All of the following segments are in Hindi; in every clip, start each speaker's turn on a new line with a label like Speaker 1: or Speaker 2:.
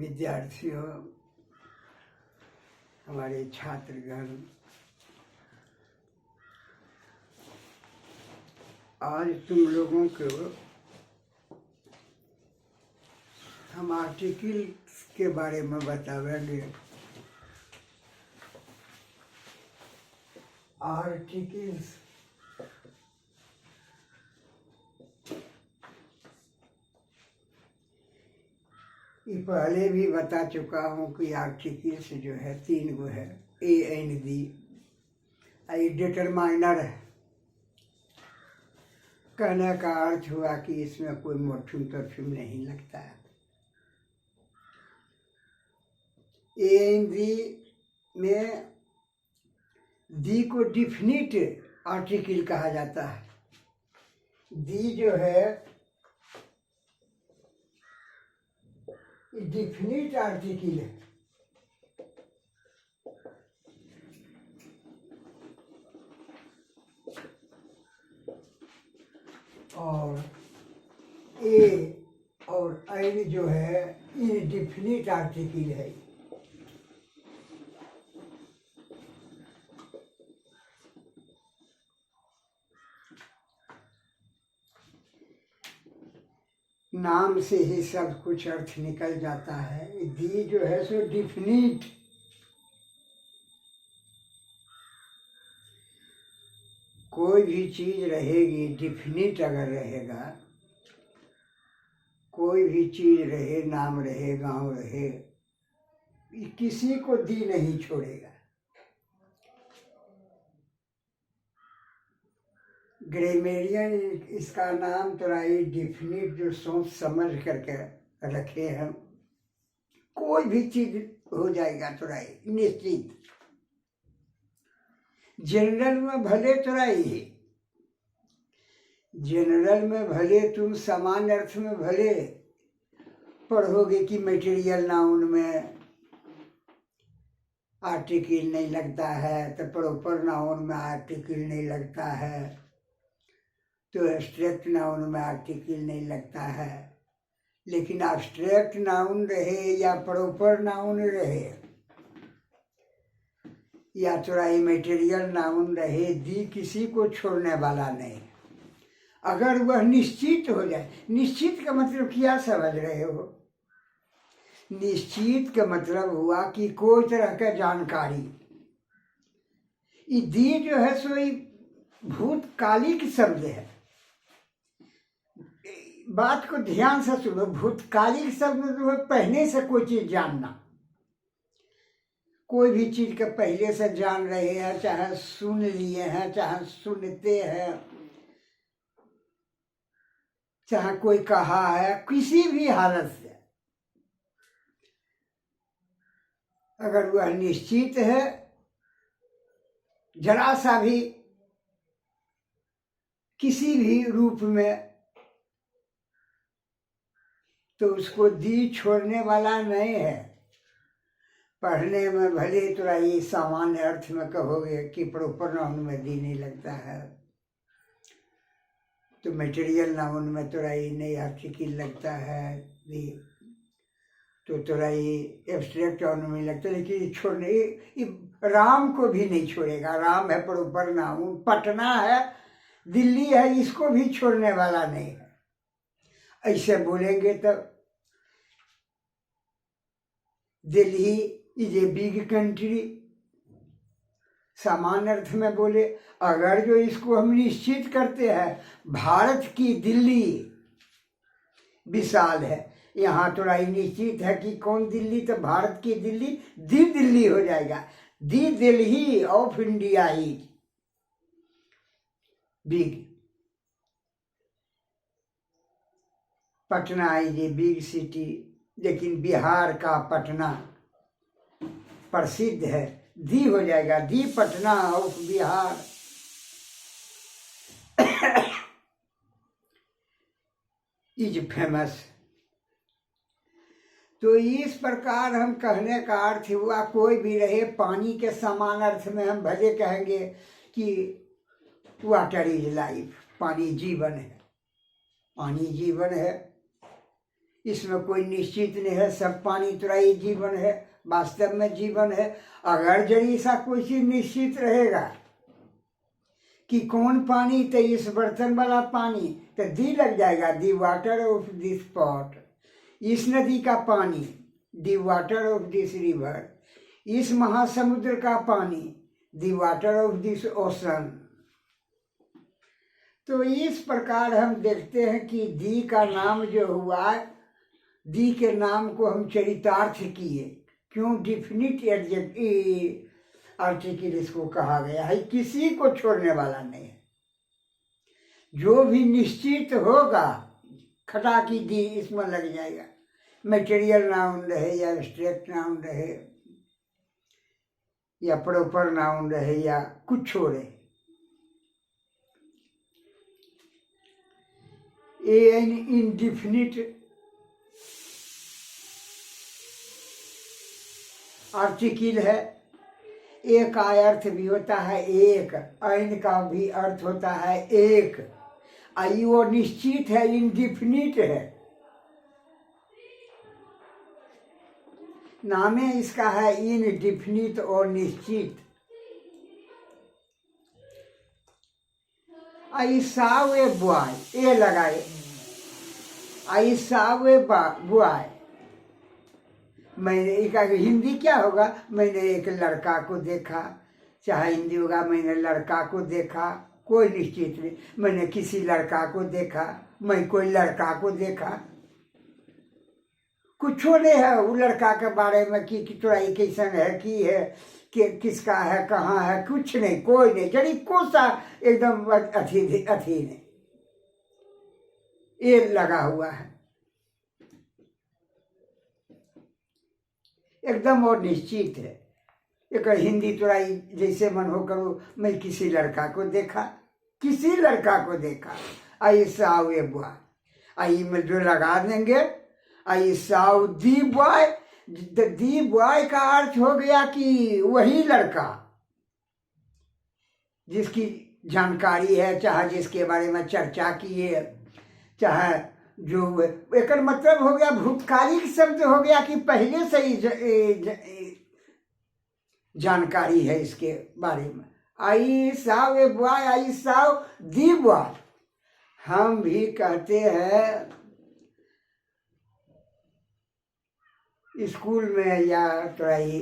Speaker 1: विद्यार्थियों, हमारे छात्रगण, आज तुम लोगों को हम आर्टिकल्स के बारे में बतावेंगे। आर्टिकल्स ये पहले भी बता चुका हूँ कि आर्टिकल्स जो है 3 गो है, ए एन दी। ये डिटरमाइनर है। कहने का अर्थ हुआ कि इसमें कोई मोर्फिम तोर्फिम नहीं लगता है। ए एन दी में दी को डिफिनिट आर्टिकल कहा जाता है। दी जो है डिफिनिट आर्टिकल है। और ए और एन जो है इनडिफिनिट आर्टिकल है। नाम से ही सब कुछ अर्थ निकल जाता है। दी जो है सो डिफिनिट, कोई भी चीज रहेगी डिफिनिट अगर रहेगा, कोई भी चीज रहे, नाम रहे, गांव रहे, किसी को दी नहीं छोड़ेगा। ग्रामेरियन इसका नाम थोड़ा ये डिफिनिट जो सोच समझ करके रखे हैं। कोई भी चीज हो जाएगा थोड़ा निश्चित। जनरल में भले थोड़ा ही, जनरल में भले तुम सामान्य अर्थ में भले पढ़ोगे कि मटेरियल नाउन में आर्टिकल नहीं लगता है, तो प्रॉपर नाउन में आर्टिकल नहीं लगता है, तो एब्स्ट्रैक्ट नाउन में आर्टिकल नहीं लगता है। लेकिन एब्स्ट्रैक्ट नाउन रहे या प्रॉपर नाउन रहे या थोड़ा मटेरियल नाउन रहे, दी किसी को छोड़ने वाला नहीं। अगर वह निश्चित हो जाए, निश्चित का मतलब क्या समझ रहे हो? निश्चित का मतलब हुआ कि कोई तरह का जानकारी। ये दी जो है सो भूतकालिक शब्द है। बात को ध्यान से सुनो। भूतकालिक शब्द जो है पहले से कोई चीज जानना। कोई भी चीज के पहले से जान रहे हैं, चाहे सुन लिए हैं, चाहे सुनते हैं, चाहे कोई कहा है, किसी भी हालत से अगर वह निश्चित है, जरा सा भी किसी भी रूप में, तो उसको दी छोड़ने वाला नहीं है। पढ़ने में भले थोड़ा ये सामान्य अर्थ में कहोगे कि प्रॉपर नाउन में दी नहीं लगता है, तो मटेरियल नाउन में थोड़ा ये नहीं आर्टिकल लगता है दी, तो थोड़ा ये एब्स्ट्रैक्ट नाउन में लगता है। लेकिन छोड़ने ये राम को भी नहीं छोड़ेगा। राम है प्रॉपर नाउन, पटना है, दिल्ली है, इसको भी छोड़ने वाला नहीं है। ऐसे बोलेंगे तब Delhi is a big country, सामान्य अर्थ में बोले। अगर जो इसको हम निश्चित करते हैं, भारत की दिल्ली विशाल है, यहाँ थोड़ा ही निश्चित है कि कौन दिल्ली, तो भारत की दिल्ली दी दिल्ली हो जाएगा। दी दिल्ली ऑफ इंडिया ही big. Patna is a big city, लेकिन बिहार का पटना प्रसिद्ध है, दी हो जाएगा। The Patna of Bihar is famous. तो इस प्रकार हम कहने का अर्थ हुआ, कोई भी रहे, पानी के समान अर्थ में हम भले कहेंगे कि वाटर इज लाइफ, पानी जीवन है। पानी जीवन है, इसमें कोई निश्चित नहीं है, सब पानी तुरा ही जीवन है, वास्तव में जीवन है। अगर जड़ी सा कोई चीज निश्चित रहेगा कि कौन पानी, तो इस बर्तन वाला पानी, तो दी लग जाएगा, the water of this pot, इस नदी का पानी, the water of this river, इस महासमुद्र का पानी, the water of this ocean. तो इस प्रकार हम देखते हैं कि दी का नाम जो हुआ, दी के नाम को हम चरितार्थ किए। क्यों? डिफिनिट आर्टिकल इसको कहा गया है, किसी को छोड़ने वाला नहीं है। जो भी निश्चित होगा, खटा की दी इसमें लग जाएगा, मटेरियल नाउन रहे या एब्स्ट्रैक्ट नाउन रहे या प्रॉपर नाउन रहे या कुछ हो रहे। एन इनडिफिनिट आर्टिकल है। ए का अर्थ भी होता है एक, ऐन का भी अर्थ होता है एक। आई वो निश्चित है, इनडिफिनिट है। नामे इसका है इनडिफिनिट और निश्चित। आई साव ए बॉय, ए लगाए, आई साव ए बॉय, मैंने एक हिंदी क्या होगा, मैंने एक लड़का को देखा, चाहे हिंदी होगा मैंने लड़का को देखा, कोई निश्चित नहीं, मैंने किसी लड़का को देखा, मैं कोई लड़का को देखा, कुछ नहीं है वो लड़का के बारे में कि तोरा कैसन है, की है, कि किसका है, कहाँ है, कुछ नहीं, कोई नहीं, जड़ी को सा एकदम अथी नहीं, ये लगा हुआ है एकदम और निश्चित है। एक हिंदी तोरा जैसे मन हो करो, मैं किसी लड़का को देखा, किसी लड़का को देखा, आई साव ए बॉय, आई में जो लगा देंगे, I saw the boy, the boy का अर्थ हो गया कि वही लड़का जिसकी जानकारी है, चाहे जिसके बारे में चर्चा की है, चाहे जो एक मतलब हो गया भूतकालिक शब्द हो गया कि पहले से ही जानकारी है इसके बारे में। I saw a boy, I saw the boy. हम भी कहते हैं स्कूल में या थोड़ा ही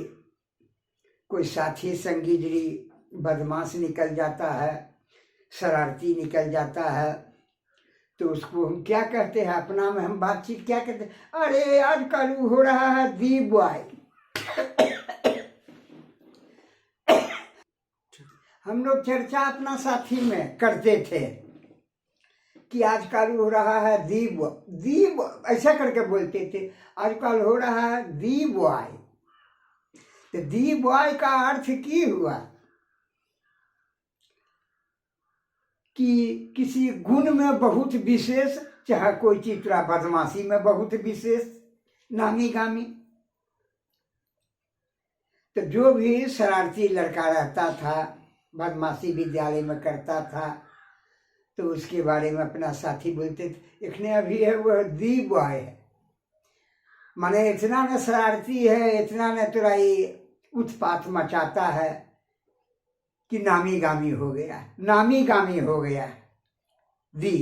Speaker 1: कोई साथी संगी जरी बदमाश निकल जाता है, शरारती निकल जाता है, तो उसको हम क्या कहते हैं, अपना में हम बातचीत क्या कहते हैं, अरे आजकल हो रहा है दी बॉय। हम लोग चर्चा अपना साथी में करते थे कि आजकल हो रहा है दी ऐसा करके बोलते थे, आजकल हो रहा है दी बॉय। तो दी बॉय का अर्थ की हुआ कि किसी गुण में बहुत विशेष, चाहे कोई चित्रा बदमाशी में बहुत विशेष, नामी गामी। तो जो भी शरारती लड़का रहता था, बदमाशी विद्यालय में करता था, तो उसके बारे में अपना साथी बोलते थे, इतने अभी है वह दी बॉय है, माने इतना न शरारती है, इतना न तुरा उत्पात मचाता है कि नामी गामी हो गया, नामी गामी हो गया दी।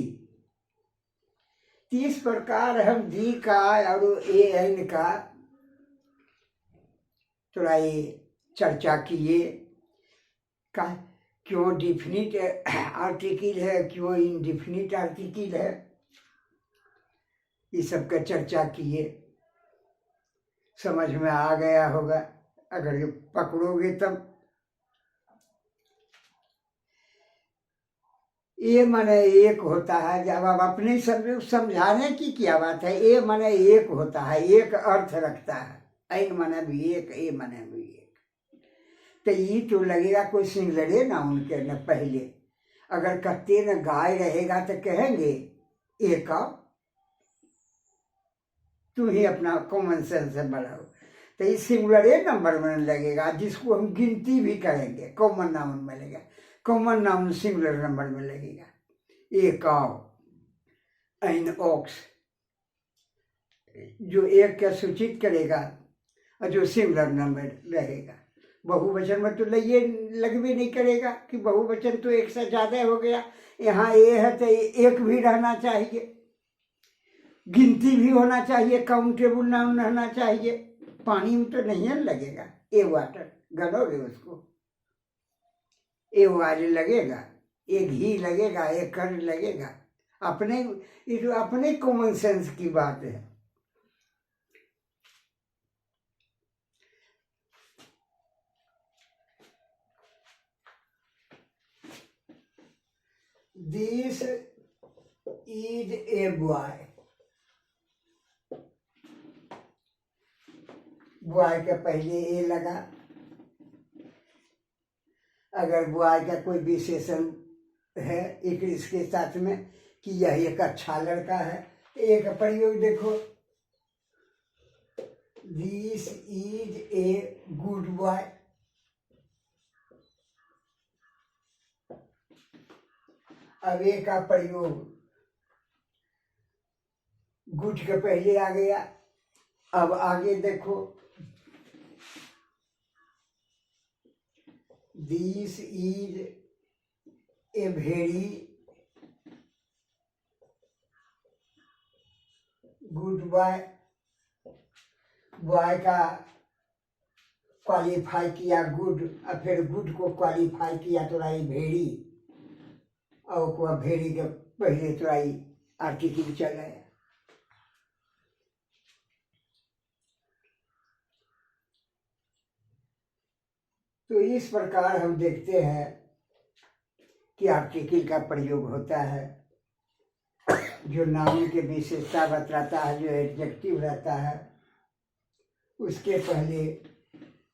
Speaker 1: इस प्रकार हम दी का और ए एन का थोड़ा चर्चा किए, का क्यों डिफिनिट आर्टिकल है, क्यों इनडिफिनिट आर्टिकल है, ये सब का चर्चा किए। समझ में आ गया होगा, अगर ये पकड़ोगे तब। ए माने एक होता है, जब आप अपने समझाने की क्या बात है, ए माने एक होता है, एक अर्थ रखता है, ऐन माने भी एक, ए माने भी एक। तो ये तो लगेगा कोई सिंगलरे ना उनके न पहले, अगर कत्ते न गाय रहेगा तो कहेंगे एक, तू ही अपना कॉमन सेंस से बढ़ाओ, तो ये सिंगुलर नंबर में लगेगा, जिसको हम गिनती भी करेंगे कॉमन नाउन में लगेगा, कॉमन नाउन सिंगुलर नंबर में लगेगा। ए काव, एन ऑक्स, जो एक का सूचित करेगा और जो सिंगुलर नंबर रहेगा। बहुवचन में तो ये लग भी नहीं करेगा कि बहुवचन तो एक से ज़्यादा हो गया। यहाँ ए है तो एक भी रहना चाहिए, गिनती भी होना चाहिए, काउंटेबल नाउन रहना चाहिए। पानी में तो नहीं लगेगा ए वाटर, गलोगे उसको, ए वाले लगेगा, एक ही लगेगा, एक कर लगेगा। अपने ये तो अपने कॉमन सेंस की बात है। This is a boy, boy के पहले ए लगा। अगर बॉय का कोई विशेषण है एक इसके साथ में कि यह एक अच्छा लड़का है, तो एक प्रयोग देखो, this is a good boy. अब एक का प्रयोग गुड के पहले आ गया। अब आगे देखो, this is a very good boy. Boy का क्वालिफाई किया गुड, और फिर गुड को क्वालिफाई किया तो आई भेड़ी, और को भेड़ी के पहले तो आई आर्टिकल चल आया। तो इस प्रकार हम देखते हैं कि आर्टिकल का प्रयोग होता है, जो नाउन की विशेषता बतलाता है, जो एडजेक्टिव रहता है उसके पहले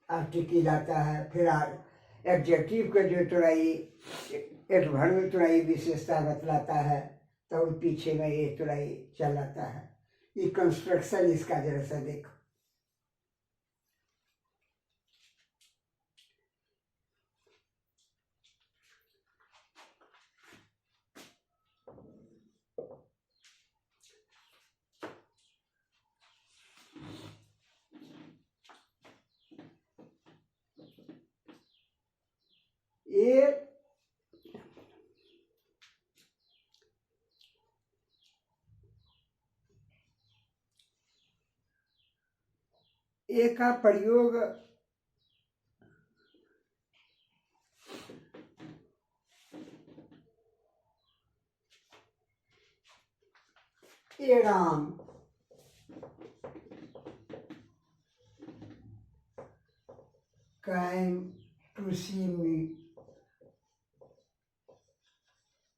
Speaker 1: आर्टिकल आता है। फिर एडजेक्टिव का जो तुराई एडवर्ब तुराई विशेषता बतलाता है, तो पीछे में ये तुराई चलाता है। ये कंस्ट्रक्शन इसका जरा सा देखो। ये ए का प्रयोग ए Ram came to see me,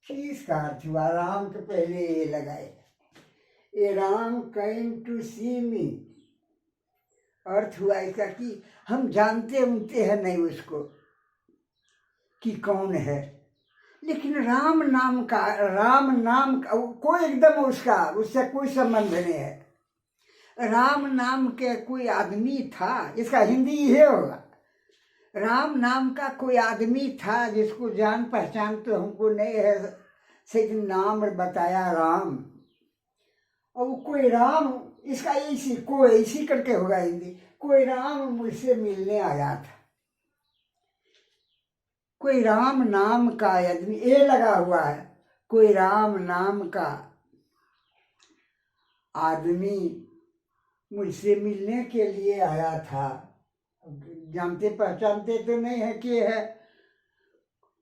Speaker 1: इसका अर्थ हुआ, राम के पहले ए लगाए, ए Ram came to see me। अर्थ हुआ इसका कि हम जानते उनते हैं नहीं उसको कि कौन है, लेकिन राम नाम का कोई एकदम उससे कोई संबंध नहीं है। राम नाम के कोई आदमी था, इसका हिंदी ये होगा, राम नाम का कोई आदमी था जिसको जान पहचान तो हमको नहीं है, सिर्फ नाम बताया राम। और कोई राम, इसका इसी करके होगा हिंदी, कोई राम मुझसे मिलने आया था। कोई राम नाम का आदमी, ए लगा हुआ है, कोई राम नाम का आदमी मुझसे मिलने के लिए आया था। जानते पहचानते तो नहीं है कि है,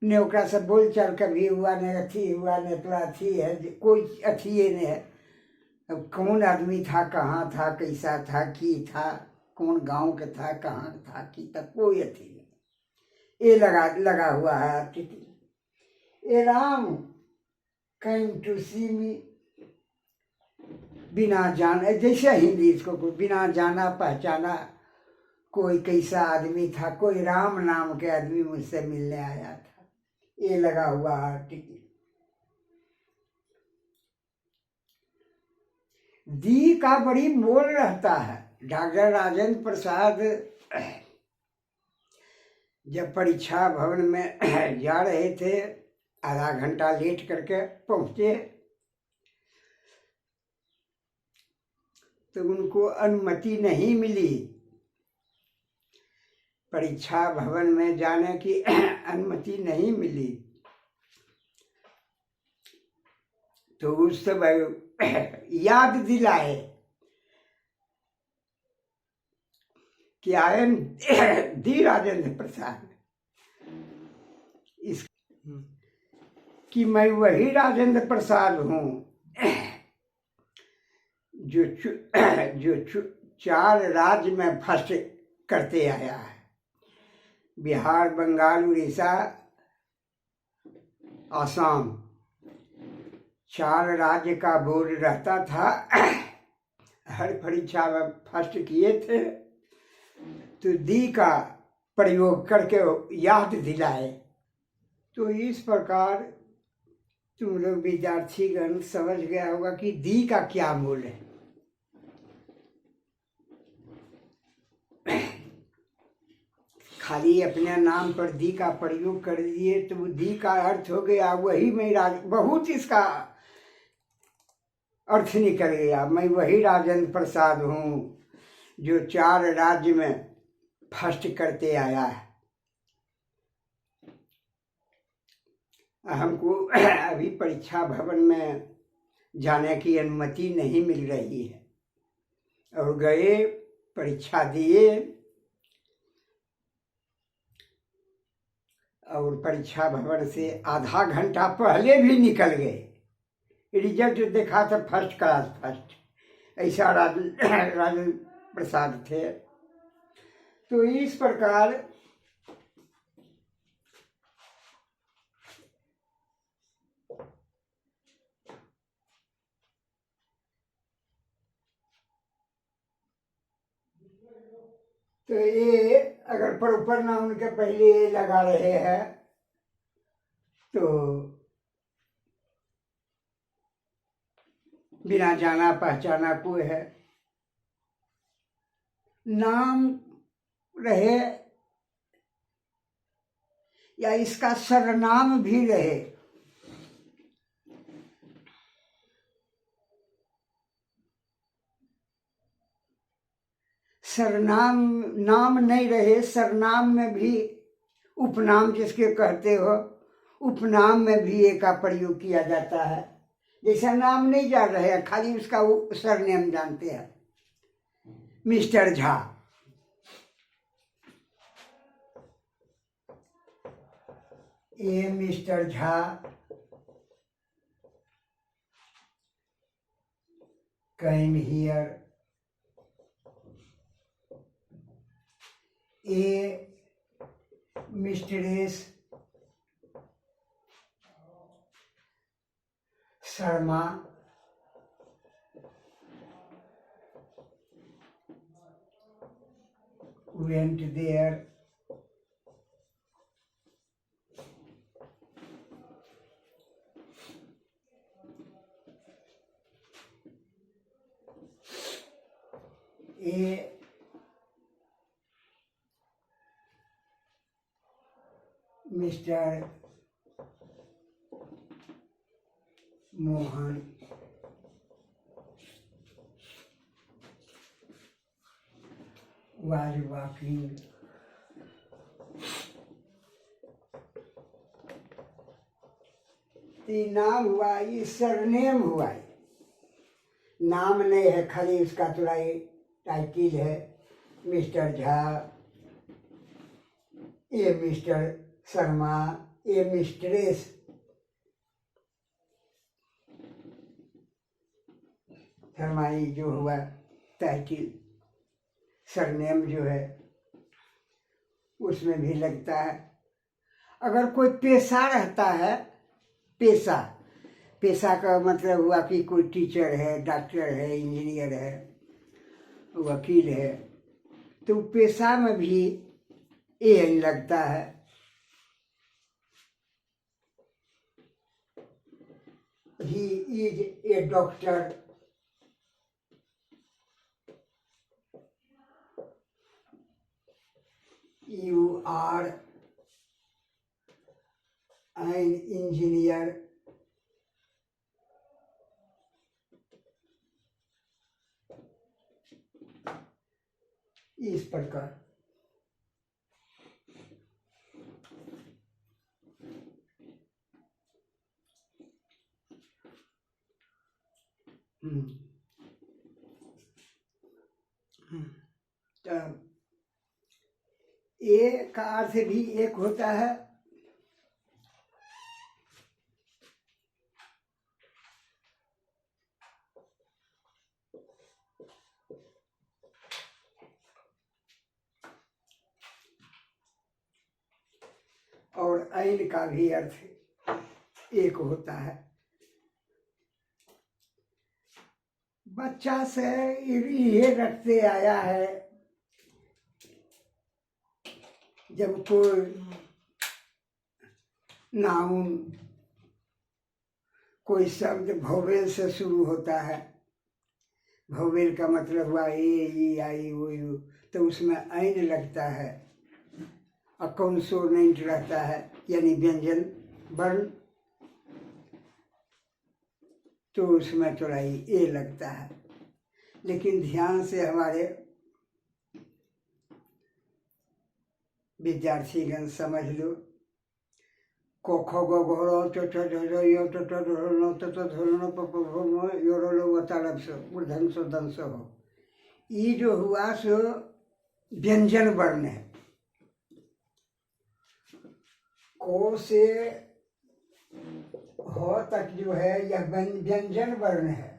Speaker 1: ने ओकरा से बोल चाल कभी हुआ ने अथी हुआ ने तो अथी है, कोई अथी नहीं है। अब कौन आदमी था, कहाँ था, कैसा था, की था, कौन गांव के था, कहाँ था, की था, कोई अथी नहीं। ये लगा हुआ है article. A Ram came to see me, बिना जाने, जैसे हिंदी इसको बिना जाना पहचाना कोई कैसा आदमी था, कोई राम नाम के आदमी मुझसे मिलने आया था। ये लगा हुआ आर्टिकल। दी का बड़ी मोल रहता है। डॉक्टर राजेंद्र प्रसाद जब परीक्षा भवन में जा रहे थे, आधा घंटा लेट करके पहुंचे, तो उनको अनुमति नहीं मिली, परीक्षा भवन में जाने की अनुमति नहीं मिली। तो उस समय याद दिलाए कि I am the Rajendra Prasad, इस कि मैं वही राजेंद्र प्रसाद हूँ जो 4 राज्य में फर्स्ट करते आया है। बिहार, बंगाल, उड़ीसा, आसाम, 4 राज्य का बोर्ड रहता था। हर परीक्षा में फर्स्ट किए थे। तो दी का प्रयोग करके याद दिलाए। तो इस प्रकार तुम लोग विद्यार्थीगण समझ गया होगा कि दी का क्या मूल्य है। खाली अपने नाम पर दी का प्रयोग कर दिए तो वो दी का अर्थ हो गया वही मैं बहुत इसका अर्थ निकल गया। मैं वही राजेंद्र प्रसाद हूँ जो 4 राज्य में फर्स्ट करते आया है। हमको अभी परीक्षा भवन में जाने की अनुमति नहीं मिल रही है और गए, परीक्षा दिए और परीक्षा भवन से आधा घंटा पहले भी निकल गए। रिजल्ट देखा था फर्स्ट क्लास फर्स्ट, ऐसा राजेंद्र प्रसाद थे। तो इस प्रकार तो ये अगर प्रॉपर नाउन के पहले लगा रहे हैं तो बिना जाना पहचाना कोई है। नाम रहे या इसका सरनाम भी रहे, सरनाम नाम नहीं रहे, सरनाम में भी उपनाम जिसके कहते हो, उपनाम में भी एक का प्रयोग किया जाता है। जैसा नाम नहीं जान रहे हैं, खाली उसका सरनेम जानते हैं। मिस्टर झा, ये mister Jha came here, a mistress Sharma went there. A Mr. Mohan was walking ये नाम हुआ, ये सरनेम हुआ। नाम नहीं है, खाली उसका थोड़ा टाइटिल है, मिस्टर झा, ये मिस्टर शर्मा, ये मिस्ट्रेस। शर्मा ये जो हुआ टाइटिल, सरनेम जो है उसमें भी लगता है। अगर कोई पेशा रहता है, पेशा, पेशा का मतलब हुआ कि कोई टीचर है, डॉक्टर है, इंजीनियर है, वकील है, तो पेशा में भी ए लगता है। He is a doctor, you are an engineer, इस प्रकार। तो ए का अर्थ भी एक होता है, और ऐन का भी अर्थ एक होता है। बच्चा से ये रटते आया है, जब कोई नाउन कोई शब्द भौवेल से शुरू होता है, भौवेल का मतलब हुआ ए ई आई ओ यू, तो उसमें ऐन लगता है और कॉन्सोनेंट रहता है, यानी व्यंजन वर्ण, तो उसमें थोड़ा ही ए लगता है। लेकिन ध्यान से हमारे विद्यार्थीगण समझ लो, को खो गो घोड़ो तो यो तो ढोलनो तो ढोलनो पपो योरो लो वतालब सो मूर्धन सो दंसो हो, ये जो हुआ सो व्यंजन वर्ण है। को से हो तक जो है यह व्यंजन वर्ण है।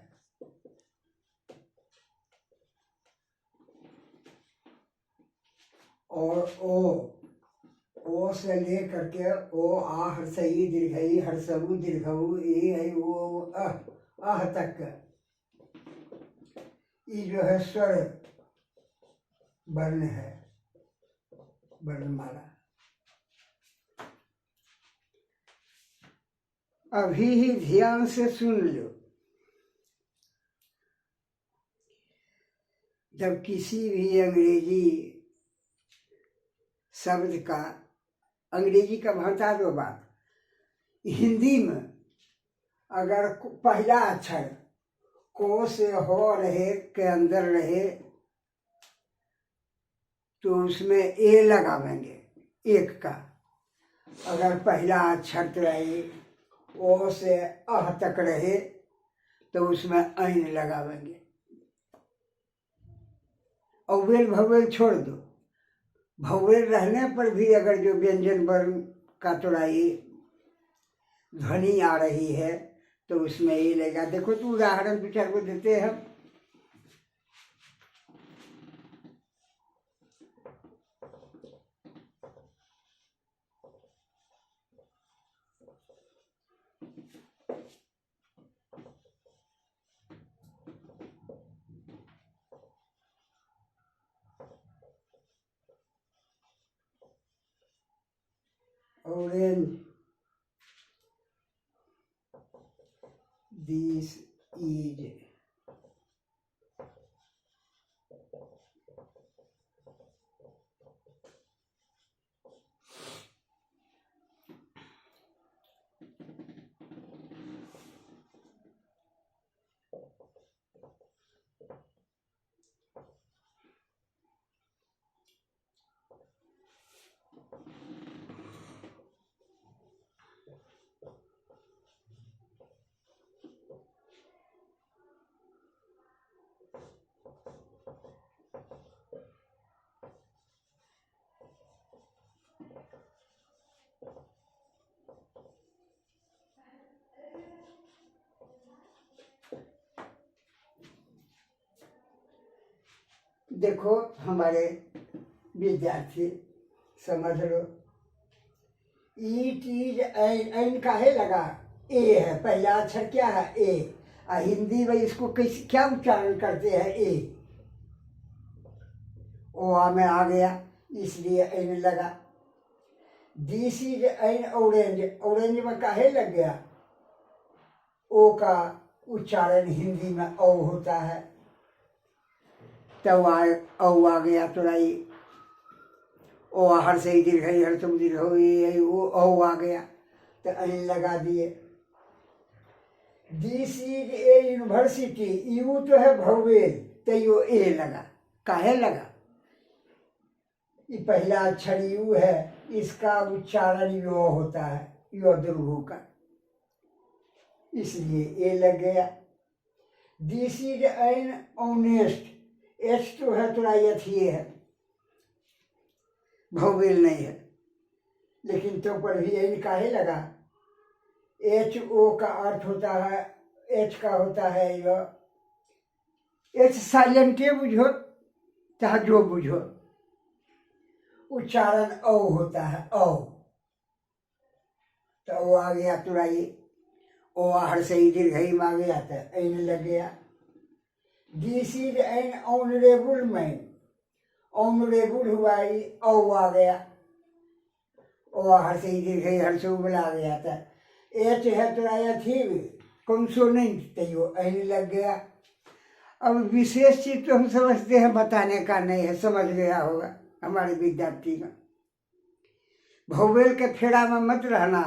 Speaker 1: और ओ से ले करके ओ आ हर्षई दीर्घई हर्षऊ दीर्घऊ ए है वो अह तक ये जो है स्वर वर्ण है, वर्णमाला। अभी ही ध्यान से सुन लो, जब किसी भी अंग्रेजी शब्द का, अंग्रेजी का भरता दो बात, हिंदी में अगर पहला अक्षर को से हो रहे के अंदर रहे तो उसमें ए लगावेंगे एक का। अगर पहला अक्षर रहे ओ से अह तक रहे तो उसमें ऐन लगावेंगे। अव्वेल भवेल छोड़ दो, भवेल रहने पर भी अगर जो व्यंजन वर्ण का तोड़ाई ध्वनि आ रही है तो उसमें ये लगा। देखो तो उदाहरण दो चार को देते हैं। Orange, this is देखो हमारे विद्यार्थी समझ लो, ईट इज ऐन काहे लगा, ए है, पहला अक्षर क्या है ए, हिंदी में इसको कैसे क्या उच्चारण करते हैं ए, ओ आ में आ गया इसलिए ऐन लगा। This is an orange, orange में काहे लग गया, ओ का उच्चारण हिंदी में औ होता है, तब औ आ गया तोड़ाई, ओ हर से दीर्घ हर तुम दीर्घ वो औ आ गया तो ऐन लगा दिए। This is a university, you तो है भवेल तो यो ए लगा, काहे लगा, ये पहला अक्षर यू है, इसका उच्चारण यो होता है, यो दुर्घु का, इसलिए ए लग गया। This is an honest, H तो है थोड़ा यथी है, भौवेल नहीं है, लेकिन तो पर भी एन काहे लगा? एच ओ का अर्थ होता है, एच का होता है यह, एच साइलेंटे बुझो चाहे जो बुझो, उच्चारण औ होता है, औ, तो वो आ गया तुराई, ओ आहर से ही दीर्घई में आ गया तो एन लग गया। This is an honourable man, honourable हुआ ही औ आ गया, ओ आहर से ही दीर्घई हर से उबल आ गया था। एच है तुराया थी कंसोनेंट, तो एन लग गया। अब विशेष चीज तो हम समझते हैं, बताने का नहीं है, समझ गया होगा हमारे विद्यार्थी का। भौवेल के फेरा में मत रहना।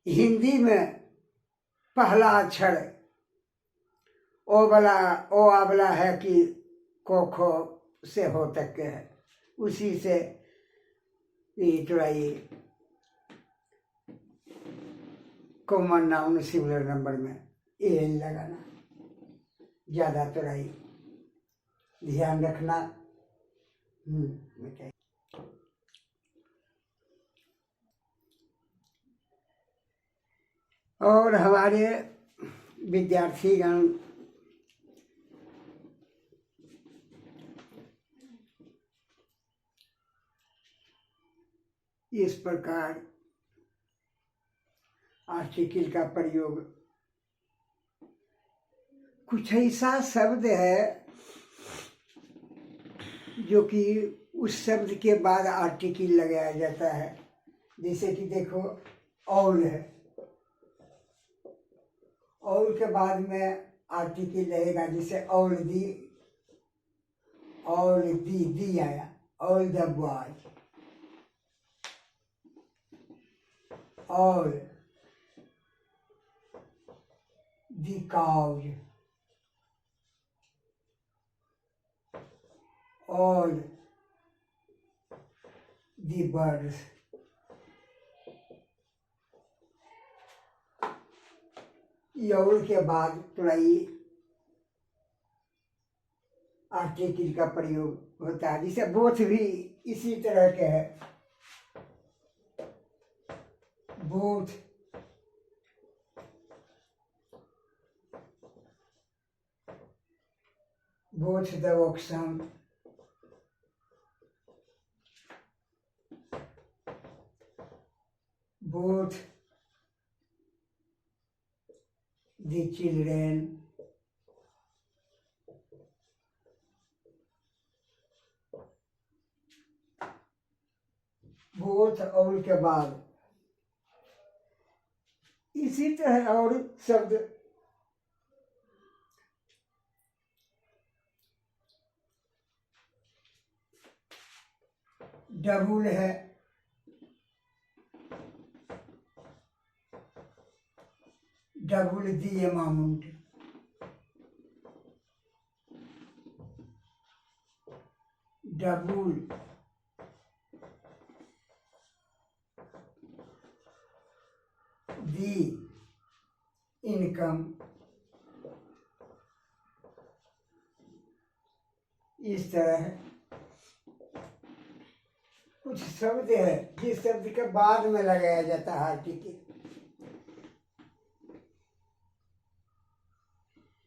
Speaker 1: हिंदी में पहला अक्षर ओ वाला, ओ आबला है कि को खो से हो तक के है, उसी से ये थोड़ा ये कॉमन नाउन सिंगुलर नंबर में एन लगाना, ज्यादा थोड़ा ही ध्यान रखना। और हमारे विद्यार्थीगण इस प्रकार आर्टिकल का प्रयोग, कुछ ऐसा शब्द है जो कि उस शब्द के बाद आर्टिकल लगाया जाता है, जैसे कि देखो औल है, औल के बाद में आर्टिकल रहेगा, जैसे औल दी, औल दी आया, all the boy, all the cows, all the birds. यौल के बाद थोड़ा ही आर्टिकल का प्रयोग होता है, जिसे बोथ भी इसी तरह के है, both, both the oxen, both the children, both और के बाद इसी तरह और शब्द डबल है, double the amount, double the income, इस तरह कुछ शब्द है जिस शब्द के बाद में लगाया जाता है आर्टिकल,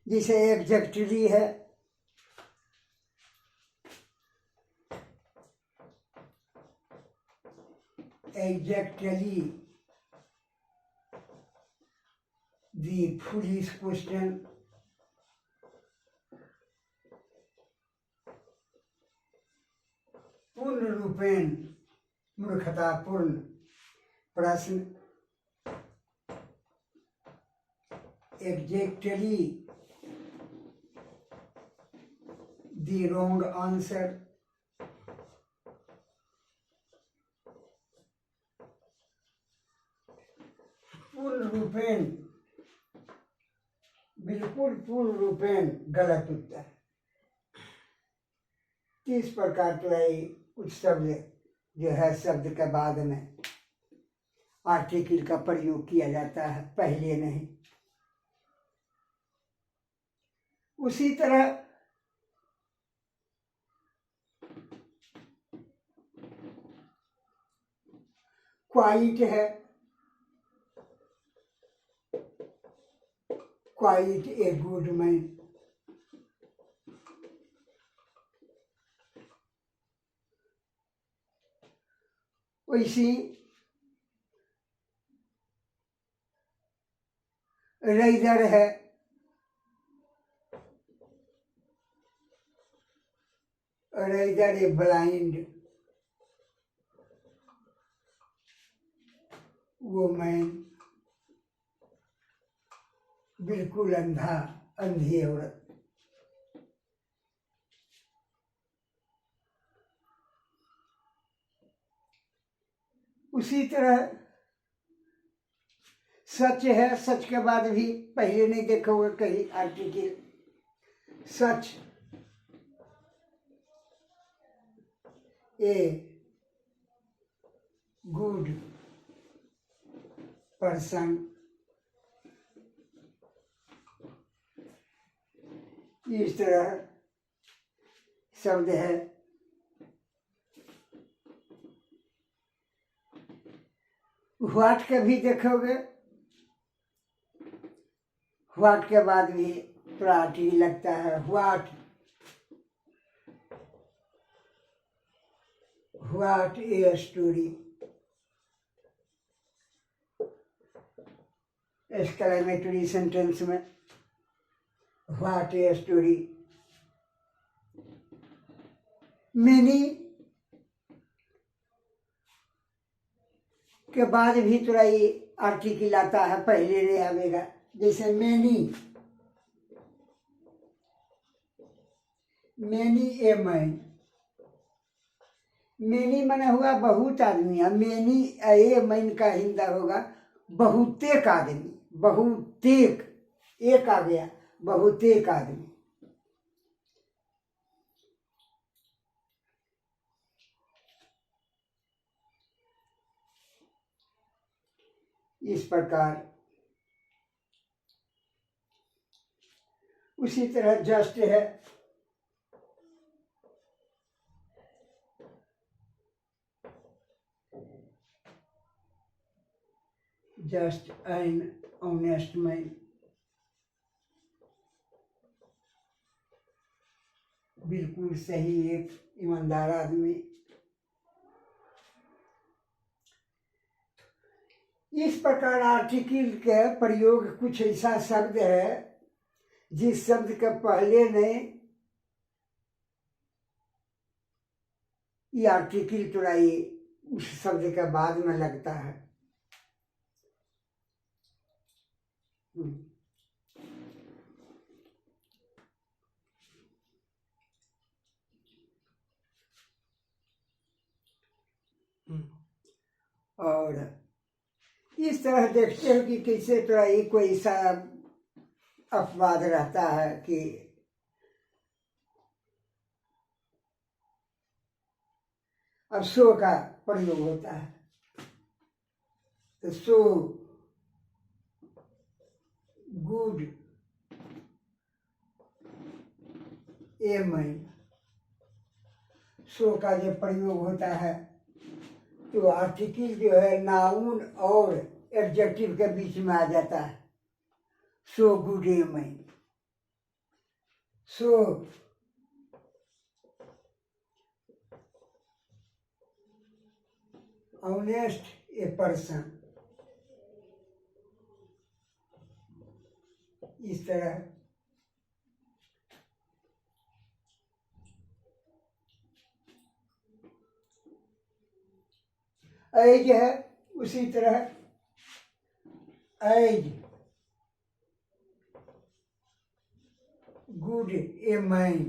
Speaker 1: जिसे एग्जैक्टली है, एग्जैक्टली दी फुलिश क्वेश्चन, पूर्ण रूपेण मूर्खतापूर्ण प्रश्न, एग्जैक्टली दी रॉन्ग आंसर, पूर्ण रूपेण बिल्कुल पूर्ण रूपेण गलत उत्तर। इस प्रकार तो कुछ शब्द जो है शब्द के बाद में आर्टिकल का प्रयोग किया जाता है, पहले नहीं। उसी तरह क्वाइट है, क्वाइट ए गुड मैन। वैसी रेदर है, रेदर ए ब्लाइंड वुमन, बिल्कुल अंधा, अंधी औरत। उसी तरह सच है, सच के बाद भी पहले नहीं देखा होगा कहीं article, such a good person. इस तरह शब्द है। व्हाट के भी देखोगे, व्हाट के बाद भी थोड़ा आर्टिकल लगता है। What, what a story, exclamatory sentence में व्हाट ए स्टोरी। मेनी के बाद भी थोड़ा ये आर्टिकल आता है, पहले नहीं आवेगा। जैसे many, many a man, many माने हुआ बहुत आदमी, मेनी ए मैन का हिंदा होगा बहुतेक आदमी, बहुतेक, एक आ गया, बहुतेक आदमी। इस प्रकार उसी तरह जस्ट है, जस्ट एन ऑनेस्ट मैन, बिल्कुल सही एक ईमानदार आदमी। इस प्रकार आर्टिकल के प्रयोग कुछ ऐसा शब्द है जिस शब्द के पहले नहीं ये आर्टिकल थोड़ा ये उस शब्द के बाद में लगता है। और इस तरह देखते हो कि कैसे थोड़ा ये कोई ऐसा अपवाद रहता है कि अब सो का प्रयोग होता है, तो सो गुड ए मैन, सो का जब प्रयोग होता है तो आर्टिकल जो है नाउन और एडजेक्टिव के बीच में आ जाता है। So good a man, so honest a person. इस तरह एज है, उसी तरह as good a man,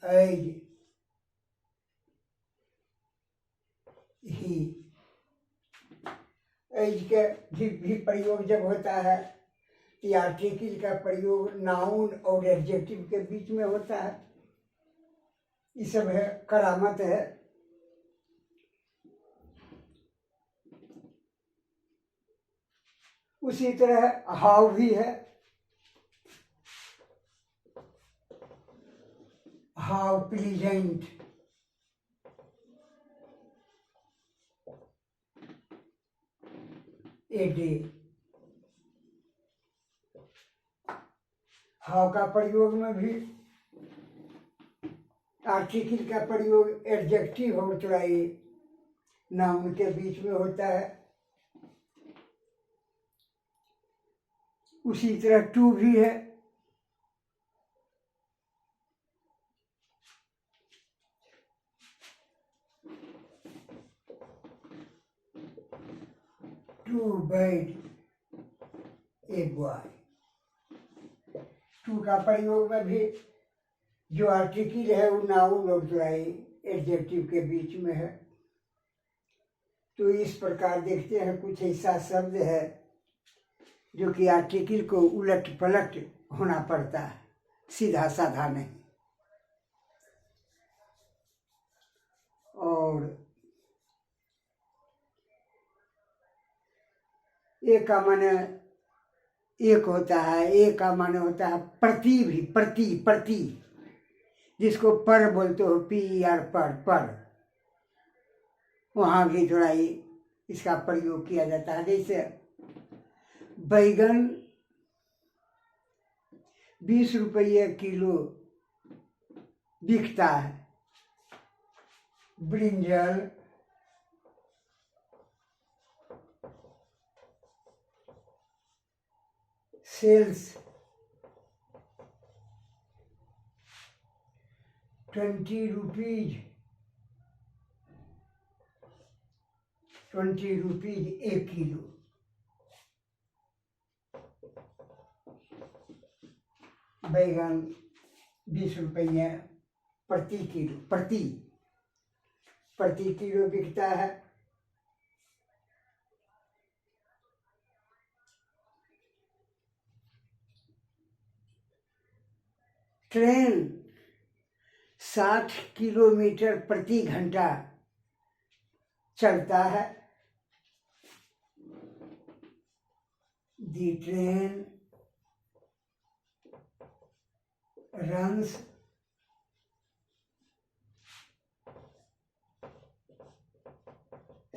Speaker 1: as ही। एज का भी प्रयोग जब होता है तो आर्टिकल का प्रयोग नाउन और एडजेक्टिव के बीच में होता है। ये सब है, करामत है। उसी तरह हाव भी है। How pleasant, a day. How का प्रयोग में भी आर्टिकल का प्रयोग एडजेक्टिव और थोड़ा ये नाउन के बीच में होता है। उसी तरह टू भी है। Too bad a boy. Too का प्रयोग में भी जो आर्टिकल है वो नाउन और जो है एडजेक्टिव के बीच में है। तो इस प्रकार देखते हैं कुछ ऐसा शब्द है जो कि आर्टिकल को उलट पलट होना पड़ता है, सीधा साधा नहीं। और एक का माने एक होता है, एक का माने होता है प्रति भी, प्रति जिसको पर बोलते हो, पी आर पर वहाँ भी थोड़ा ही इसका प्रयोग किया जाता है। जैसे बैगन 20 रुपये किलो बिकता है, ब्रिंजल 20 रुपीज 1 किलो। बैगन 20 रुपये प्रति किलो, प्रति किलो बिकता है। ट्रेन 60 किलोमीटर प्रति घंटा चलता है। The train runs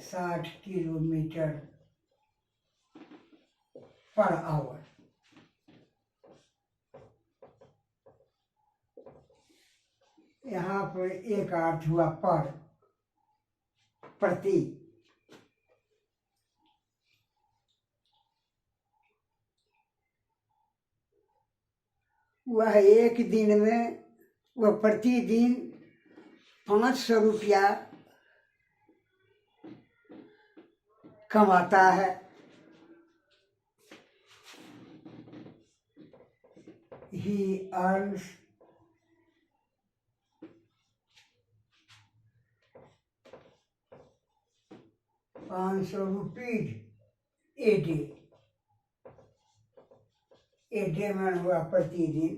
Speaker 1: 60 kilometre per hour. यहाँ पर एक अर्थ हुआ पर, प्रति। वह एक दिन में, वह प्रतिदिन 500 रुपया कमाता है। He earns 500 rupees a day. A day में हुआ प्रतिदिन।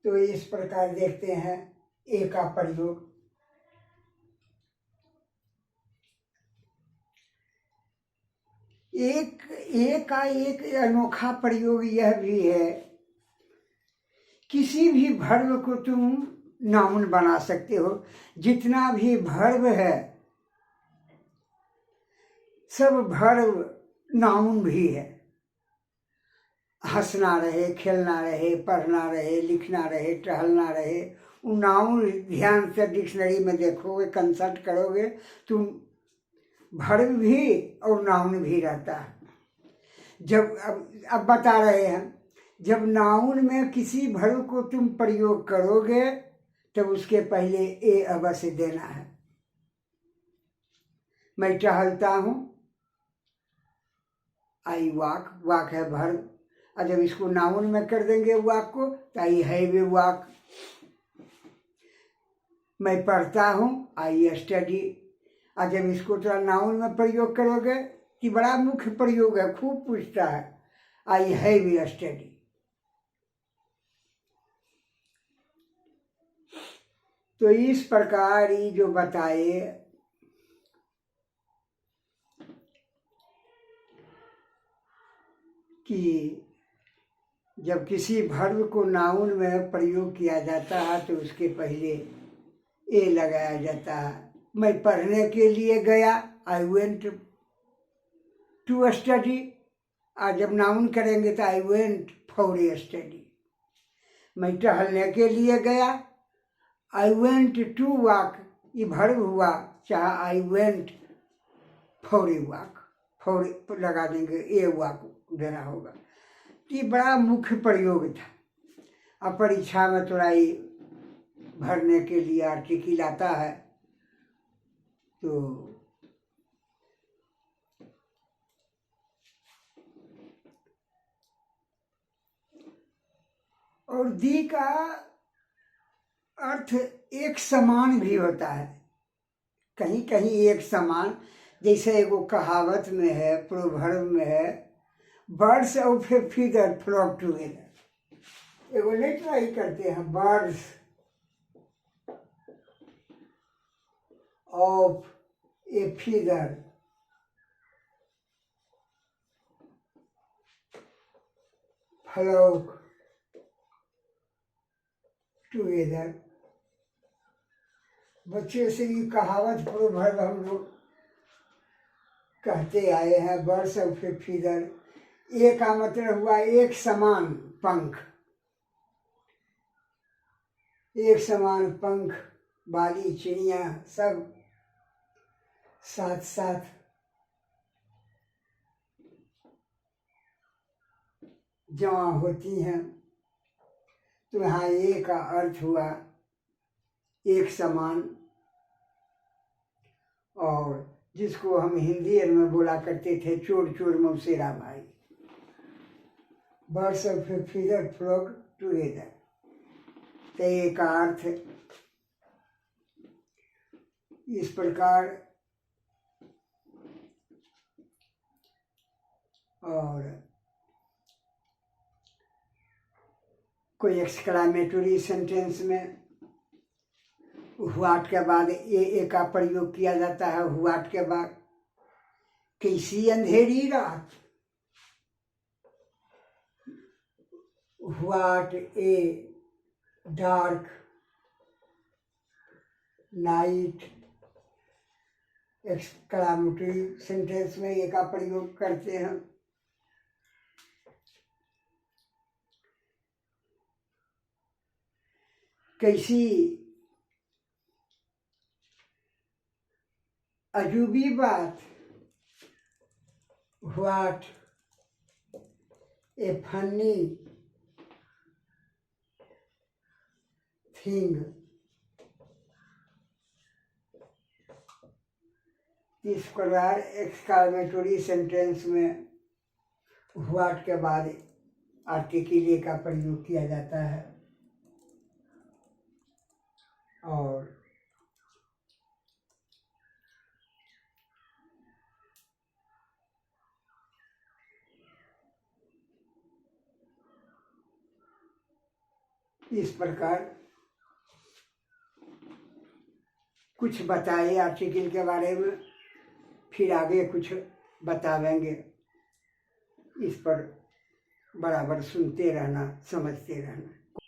Speaker 1: तो इस प्रकार देखते हैं ए का प्रयोग। एक का एक अनोखा प्रयोग यह भी है, किसी भी वर्ब को तुम नाउन बना सकते हो। जितना भी वर्ब है सब वर्ब नाउन भी है। हंसना रहे, खेलना रहे, पढ़ना रहे, लिखना रहे, टहलना रहे, वो नाउन। ध्यान से डिक्शनरी में देखोगे, कंसल्ट करोगे, तुम वर्ब भी और नाउन भी रहता है। जब अब बता रहे हैं, जब नाउन में किसी वर्ब को तुम प्रयोग करोगे तब उसके पहले ए अवश्य देना है। मैं टहलता हूँ, आई वॉक, वॉक है वर्ब। और जब इसको नाउन में कर देंगे वॉक को तो आई हैव ए वॉक। मैं पढ़ता हूँ, आई स्टडी। और जब इसको थोड़ा नाउन में प्रयोग करोगे कि बड़ा मुख्य प्रयोग है, खूब पूछता है, आई हैव ए स्टडी। तो इस प्रकार ये जो बताए कि जब किसी वर्ब को नाउन में प्रयोग किया जाता है तो उसके पहले ए लगाया जाता है। मैं पढ़ने के लिए गया, आई वेंट टू स्टडी। और जब नाउन करेंगे तो I went for a study. मैं टहलने के लिए गया, आई वेंट टू वॉक, ये वर्ब हुआ, चाहे I went for a walk, for लगा देंगे, ए वॉक देना होगा। ये बड़ा मुख्य प्रयोग था। अब परीक्षा में थोड़ा ही भरने के लिए आर्टिकल आता है तो और दी का अर्थ एक समान भी होता है, कहीं कहीं एक समान। जैसे एगो कहावत में है, प्रोवर्ब में है, birds of a feather flock together. एगो नहीं ट्राई करते हैं, birds of a feather flock together. बच्चे से ये कहावत प्रोवर्ब हम लोग कहते आए हैं, बर्ड्स ऑफ ए फीदर। एक का मतलब हुआ एक समान पंख, एक समान पंख वाली चिड़िया सब साथ साथ जमा होती हैं। तो यहाँ ए का अर्थ हुआ एक समान, और जिसको हम हिंदी में बोला करते थे चोर चोर मौसेरा भाई। Birds of a feather flock together, तो एक अर्थ इस प्रकार। और कोई एक्सक्लामेटरी सेंटेंस में व्हाट के बाद ए का प्रयोग किया जाता है। व्हाट के बाद कैसी अंधेरी रात, what a dark night. Exclamatory sentence में ए का प्रयोग करते हैं। कैसी अजूबी बात, व्हाट ए फनी थिंग। इस प्रकार एक्सक्लामेटरी सेंटेंस में व्हाट के बाद आर्टिकल ए का प्रयोग किया जाता है। और इस प्रकार कुछ बताए आर्टिकल के बारे में, फिर आगे कुछ बतावेंगे। इस पर बराबर सुनते रहना, समझते रहना।